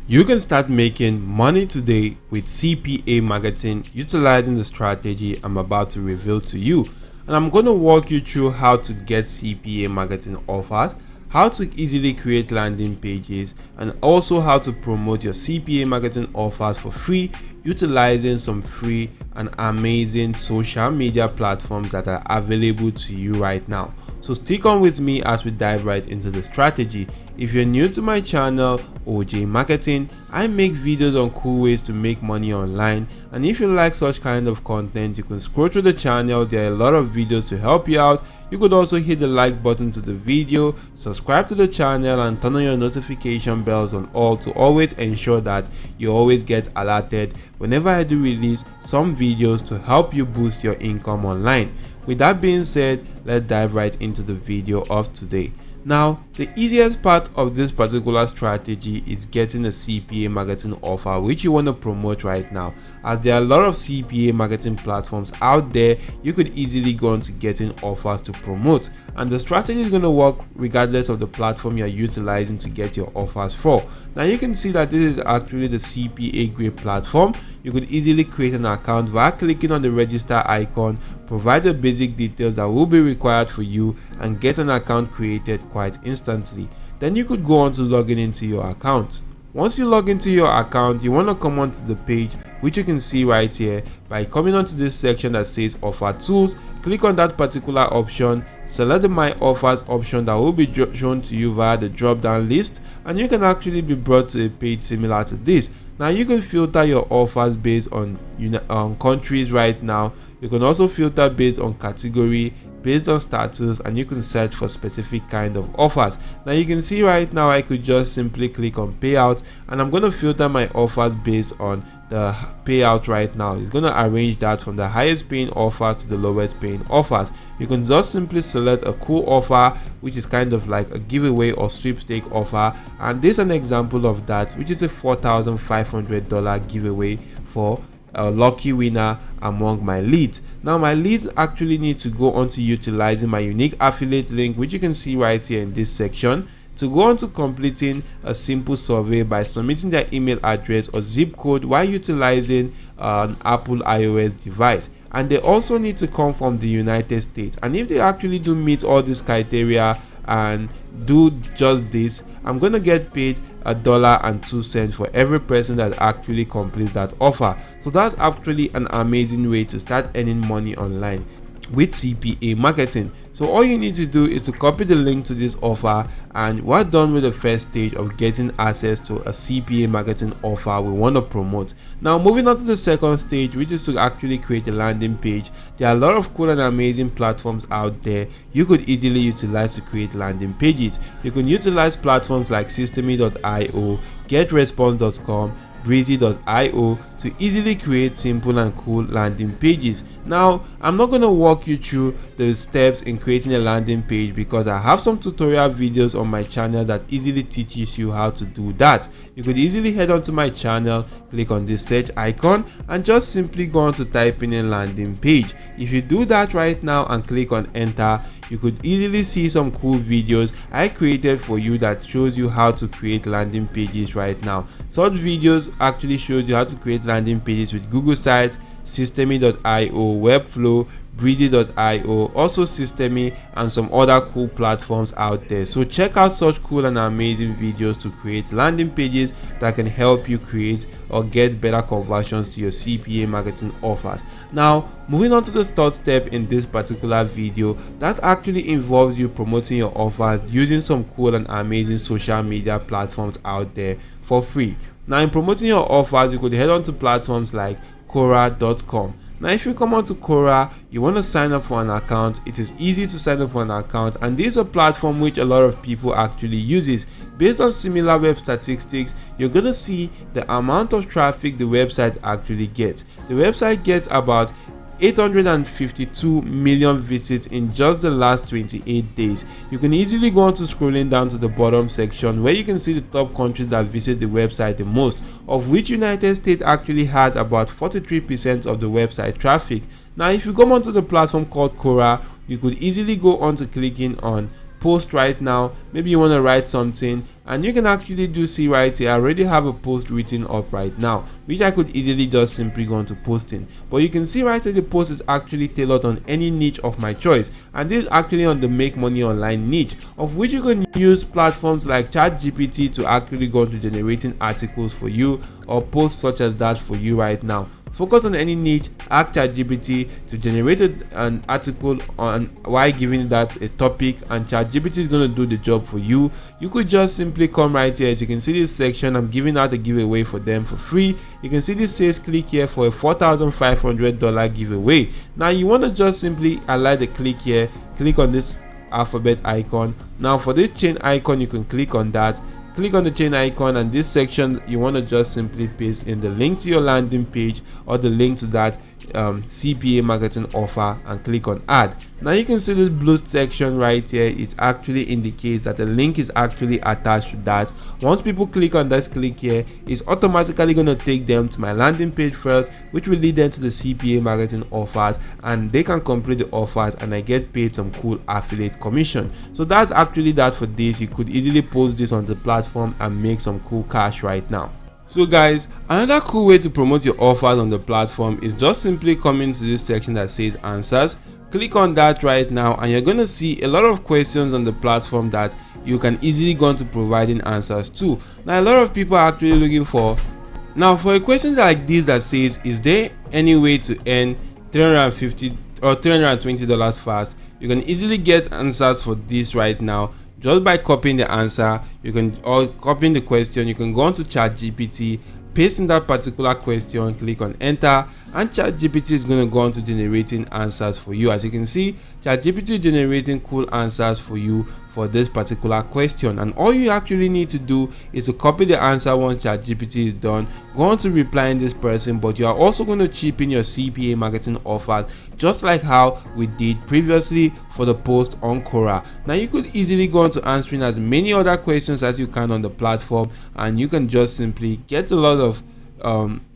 You can start making money today with CPA marketing utilizing the strategy I'm about to reveal to you. And I'm going to walk you through how to get CPA marketing offers, how to easily create landing pages, and also how to promote your CPA marketing offers for free utilizing some free and amazing social media platforms that are available to you right now. So stick on with me as we dive right into the strategy. If you're new to my channel, OJ Marketing, I make videos on cool ways to make money online, and if you like such kind of content, you can scroll through the channel. There are a lot of videos to help you out. You could also hit the like button to the video, subscribe to the channel, and turn on your notification bells on all to always ensure that you always get alerted whenever I do release some videos to help you boost your income online. With that being said, let's dive right into the video of today. Now, the easiest part of this particular strategy is getting a CPA marketing offer which you want to promote right now. As there are a lot of CPA marketing platforms out there, you could easily go on to getting offers to promote, and the strategy is going to work regardless of the platform you're utilizing to get your offers for. Now you can see that this is actually the CPA grade platform. You could easily create an account via clicking on the register icon, provide the basic details that will be required for you, and get an account created quite instantly. Then you could go on to log into your account. Once you log into your account, you want to come onto the page which you can see right here by coming onto this section that says offer tools. Click on that particular option, select the my offers option that will be shown to you via the drop down list, and you can actually be brought to a page similar to this. Now you can filter your offers based on countries right now. You can also filter based on category, based on status, and you can search for specific kind of offers. Now you can see right now I could just simply click on payout, and I'm going to filter my offers based on the payout right now. It's going to arrange that from the highest paying offers to the lowest paying offers. You can just simply select a cool offer, which is kind of like a giveaway or sweepstake offer, and this is an example of that, which is a $4,500 giveaway for a lucky winner among my leads. Now my leads actually need to go on to utilizing my unique affiliate link, which you can see right here in this section, to go on to completing a simple survey by submitting their email address or zip code while utilizing an Apple iOS device. And they also need to come from the United States, and if they actually do meet all these criteria and do just this, I'm going to get paid $1.02 for every person that actually completes that offer. So that's actually an amazing way to start earning money online with CPA marketing. So all you need to do is to copy the link to this offer, and we're done with the first stage of getting access to a CPA marketing offer we want to promote. Now moving on to the second stage, which is to actually create a landing page. There are a lot of cool and amazing platforms out there you could easily utilize to create landing pages. You can utilize platforms like Systemy.io, GetResponse.com, Breezy.io to easily create simple and cool landing pages. Now I'm not going to walk you through the steps in creating a landing page because I have some tutorial videos on my channel that easily teaches you how to do that. You could easily head onto my channel, click on this search icon, and just simply go on to type in a landing page. If you do that right now and click on enter, you could easily see some cool videos I created for you that shows you how to create landing pages right now. Such videos actually shows you how to create landing pages with Google Sites, Systemy.io, Webflow, Breezy.io, also Systemy, and some other cool platforms out there. So check out such cool and amazing videos to create landing pages that can help you create or get better conversions to your CPA marketing offers. Now moving on to the third step in this particular video, that actually involves you promoting your offers using some cool and amazing social media platforms out there for free. Now in promoting your offers, you could head on to platforms like Quora.com. Now if you come onto Quora, you want to sign up for an account. It is easy to sign up for an account, and this is a platform which a lot of people actually uses. Based on similar web statistics, you're going to see the amount of traffic the website actually gets. The website gets about 852 million visits in just the last 28 days. You can easily go on to scrolling down to the bottom section where you can see the top countries that visit the website the most, of which United States actually has about 43% of the website traffic. Now if you come onto the platform called Quora, you could easily go on to clicking on post right now. Maybe you want to write something And you can actually see right here, I already have a post written up right now, which I could easily just simply go into posting. But you can see right here the post is actually tailored on any niche of my choice, and this is actually on the make money online niche, of which you can use platforms like ChatGPT to actually go into generating articles for you or posts such as that for you right now. Focus on any niche, ask ChatGPT to generate an article on why giving that a topic, and ChatGPT is going to do the job for you. You could just simply come right here. As you can see this section, I'm giving out a giveaway for them for free. You can see this says click here for a $4,500 giveaway. Now you want to just simply highlight the click here, click on this alphabet icon. Now for this chain icon, you can click on that. Click on the chain icon, and this section you want to just simply paste in the link to your landing page or the link to that CPA marketing offer, and click on add. Now you can see this blue section right here. It actually indicates that the link is actually attached to that. Once people click on this click here, it's automatically going to take them to my landing page first, which will lead them to the CPA marketing offers, and they can complete the offers and I get paid some cool affiliate commission. So that's actually that for this. You could easily post this on the platform and make some cool cash right now. So guys, another cool way to promote your offers on the platform is just simply coming to this section that says answers. Click on that right now, and you're going to see a lot of questions on the platform that you can easily go into providing answers to. Now a lot of people are actually looking for, now for a question like this that says, is there any way to earn $350 or $320 fast? You can easily get answers for this right now just by copying the answer. You can, or copying the question, you can go onto ChatGPT, paste in that particular question, click on enter, and ChatGPT is going to go on to generating answers for you. As you can see, ChatGPT is generating cool answers for you for this particular question, and all you actually need to do is to copy the answer. Once ChatGPT is done, go on to replying this person, but you are also going to chip in your CPA marketing offers, just like how we did previously for the post on Quora. Now you could easily go on to answering as many other questions as you can on the platform, and you can just simply get a lot of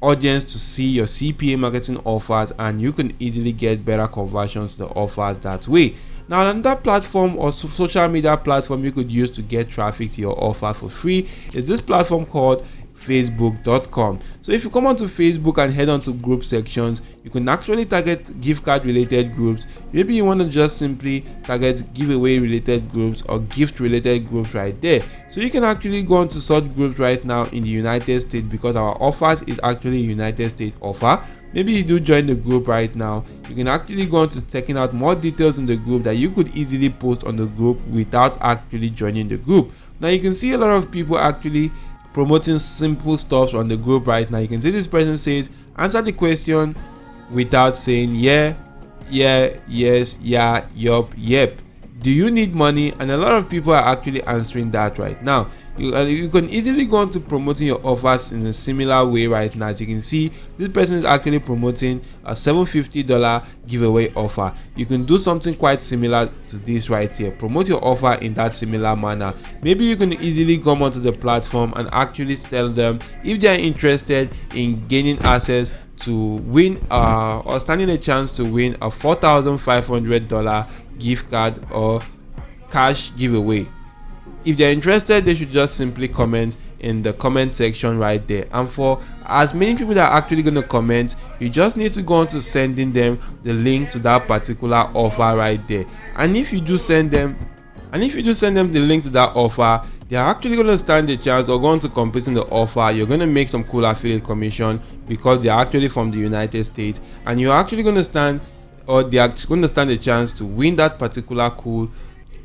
audience to see your CPA marketing offers, and you can easily get better conversions to the offers that way. Now another platform or social media platform you could use to get traffic to your offer for free is this platform called facebook.com. So if you come onto Facebook and head on to group sections, you can actually target gift card related groups. Maybe you want to just simply target giveaway related groups or gift related groups right there. So you can actually go onto such groups right now in the United States, because our offers is actually a United States offer. Maybe you do join the group right now. You can actually go on to checking out more details in the group that you could easily post on the group without actually joining the group. Now you can see a lot of people actually promoting simple stuff on the group right now. You can see this person says answer the question without saying yeah, yes, yeah, yup, yep. Do you need money? And a lot of people are actually answering that right now. You can easily go on to promoting your offers in a similar way right now. As you can see, this person is actually promoting a $750 giveaway offer. You can do something quite similar to this right here. Promote your offer in that similar manner. Maybe you can easily come onto the platform and actually tell them if they are interested in gaining access to win or standing a chance to win a $4,500 gift card or cash giveaway. If they're interested, they should just simply comment in the comment section right there. And for as many people that are actually going to comment, you just need to go on to sending them the link to that particular offer right there. And if you do send them the link to that offer, they are actually going to stand a chance or go on to completing the offer. You're going to make some cool affiliate commission because they are actually from the United States, and you're actually going to stand, or they are going to stand a chance to win that particular cool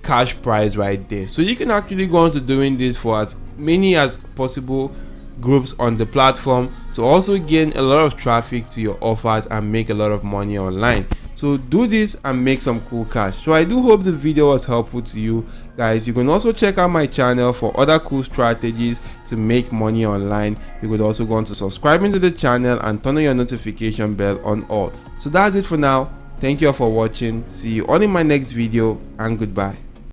cash prize right there. So you can actually go on to doing this for as many as possible groups on the platform to also gain a lot of traffic to your offers and make a lot of money online. So do this and make some cool cash. So I do hope the video was helpful to you guys. You can also check out my channel for other cool strategies to make money online. You could also go on to subscribing to the channel and turn on your notification bell on all. So that's it for now. Thank you all for watching. See you all in my next video, and goodbye.